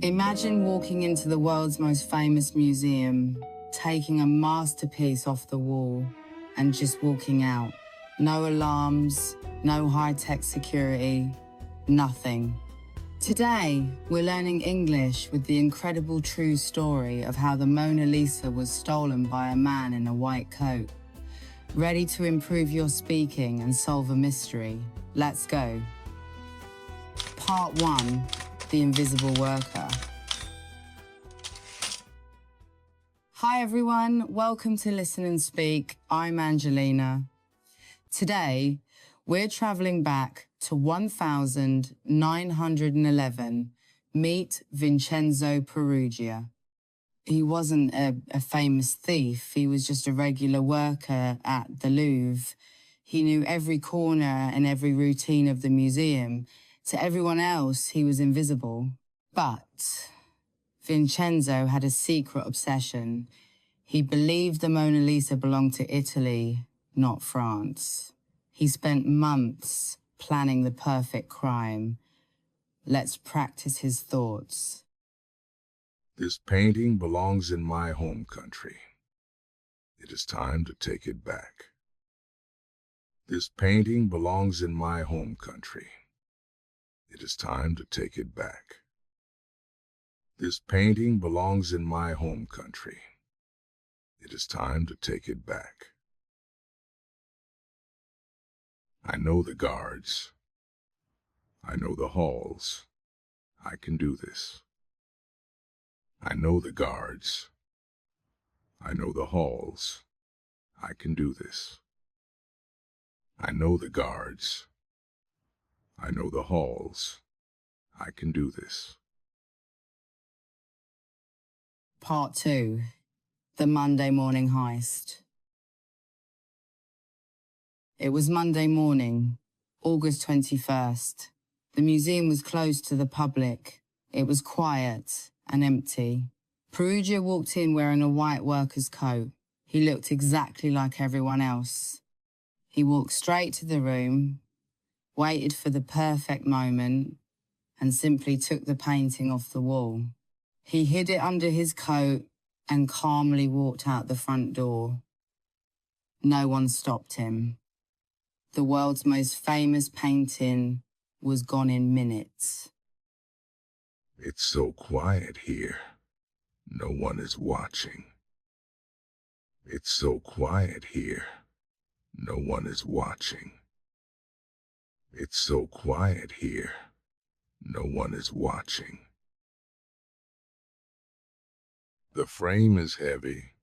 Imagine walking into the world's most famous museum, taking a masterpiece off the wall, and just walking out. No alarms, no high-tech security, nothing. Today, we're learning English with the incredible true story of how the Mona Lisa was stolen by a man in a white coat. Ready to improve your speaking and solve a mystery? Let's go. Part 1. The Invisible Worker. Hi everyone, welcome to Listen and Speak. I'm Angelina. Today, we're traveling back to 1911. Meet Vincenzo Peruggia. He wasn't a famous thief, he was just a regular worker at the Louvre. He knew every corner and every routine of the museum. To everyone else, he was invisible. But Vincenzo had a secret obsession. He believed the Mona Lisa belonged to Italy, not France. He spent months planning the perfect crime. Let's practice his thoughts. This painting belongs in my home country. It is time to take it back. This painting belongs in my home country. It is time to take it back. This painting belongs in my home country. It is time to take it back. I know the guards. I know the halls. I can do this. I know the guards. I know the halls. I can do this. I know the guards. I know the halls. I can do this. Part 2. The Monday morning heist. It was Monday morning, August 21st. The museum was closed to the public. It was quiet and empty. Peruggia walked in wearing a white worker's coat. He looked exactly like everyone else. He walked straight to the room, waited for the perfect moment, and simply took the painting off the wall. He hid it under his coat and calmly walked out the front door. No one stopped him. The world's most famous painting was gone in minutes. It's so quiet here. No one is watching. It's so quiet here. No one is watching. It's so quiet here. No one is watching. The frame is heavy,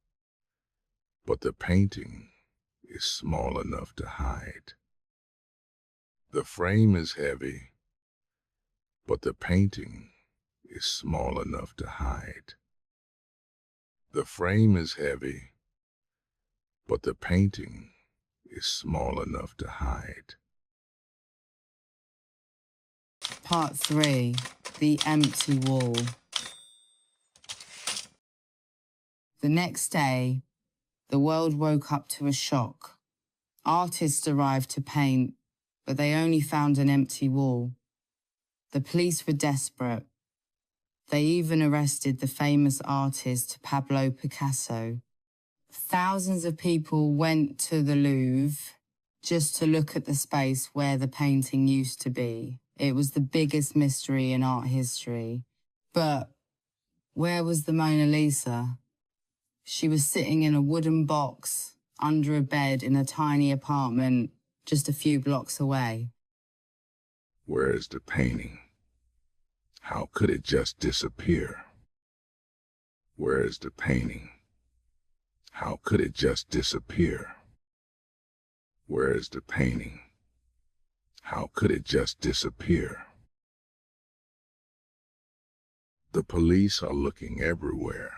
but the painting is small enough to hide. The frame is heavy, but the painting is small enough to hide. The frame is heavy, but the painting is small enough to hide. Part 3. The Empty Wall. The next day, the world woke up to a shock. Artists arrived to paint, but they only found an empty wall. The police were desperate. They even arrested the famous artist Pablo Picasso. Thousands of people went to the Louvre just to look at the space where the painting used to be. It was the biggest mystery in art history. But where was the Mona Lisa? She was sitting in a wooden box under a bed in a tiny apartment just a few blocks away. Where is the painting? How could it just disappear? Where is the painting? How could it just disappear? Where is the painting? How could it just disappear? The police are looking everywhere,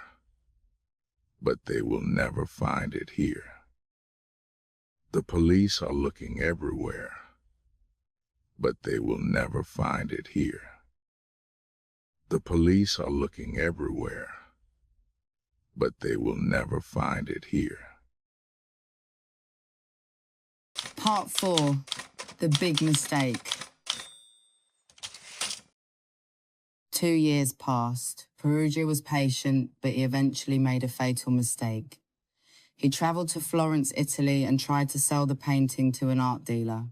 but they will never find it here. The police are looking everywhere, but they will never find it here. The police are looking everywhere, but they will never find it here. Part 4. The Big Mistake. 2 years passed. Peruggia was patient, but he eventually made a fatal mistake. He travelled to Florence, Italy, and tried to sell the painting to an art dealer.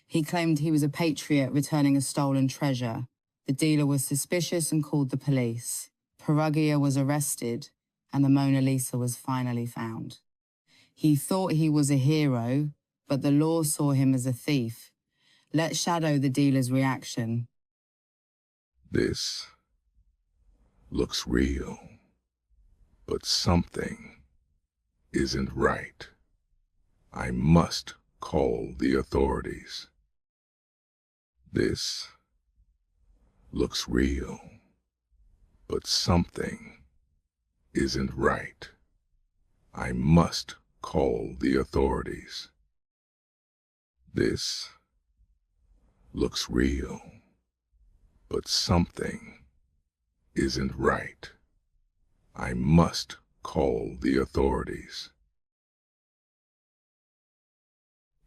He claimed he was a patriot returning a stolen treasure. The dealer was suspicious and called the police. Peruggia was arrested, and the Mona Lisa was finally found. He thought he was a hero, but the law saw him as a thief. Let's shadow the dealer's reaction. This looks real, but something isn't right. I must call the authorities. This looks real, but something isn't right. I must call the authorities. This looks real, but something isn't right. I must call the authorities.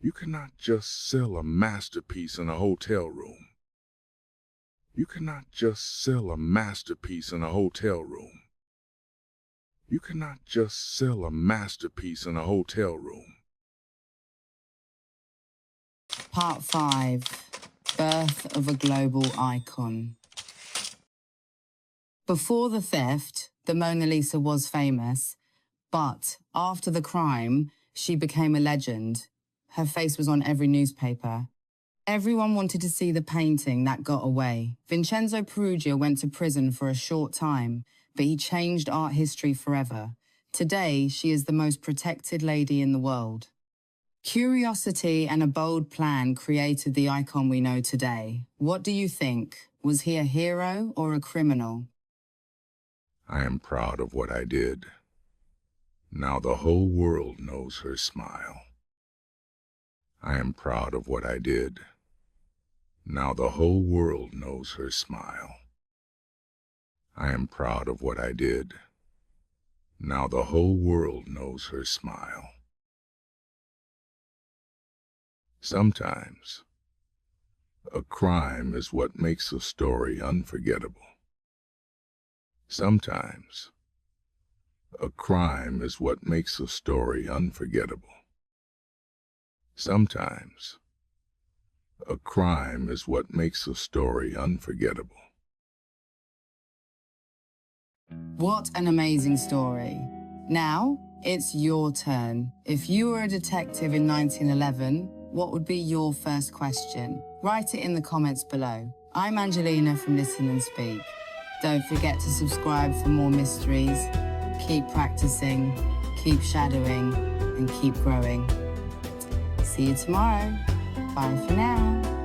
You cannot just sell a masterpiece in a hotel room. You cannot just sell a masterpiece in a hotel room. You cannot just sell a masterpiece in a hotel room. Part 5. Birth of a global icon. Before the theft, the Mona Lisa was famous, but after the crime, she became a legend. Her face was on every newspaper. Everyone wanted to see the painting that got away. Vincenzo Peruggia went to prison for a short time, but he changed art history forever. Today, she is the most protected lady in the world. Curiosity and a bold plan created the icon we know today. What do you think? Was he a hero or a criminal? I am proud of what I did. Now the whole world knows her smile. I am proud of what I did. Now the whole world knows her smile. I am proud of what I did. Now the whole world knows her smile. Sometimes, a crime is what makes a story unforgettable. Sometimes, a crime is what makes a story unforgettable. Sometimes, a crime is what makes a story unforgettable. What an amazing story. Now, it's your turn. If you were a detective in 1911, what would be your first question? Write it in the comments below. I'm Angelina from Listen and Speak. Don't forget to subscribe for more mysteries. Keep practicing, keep shadowing, and keep growing. See you tomorrow. Bye for now.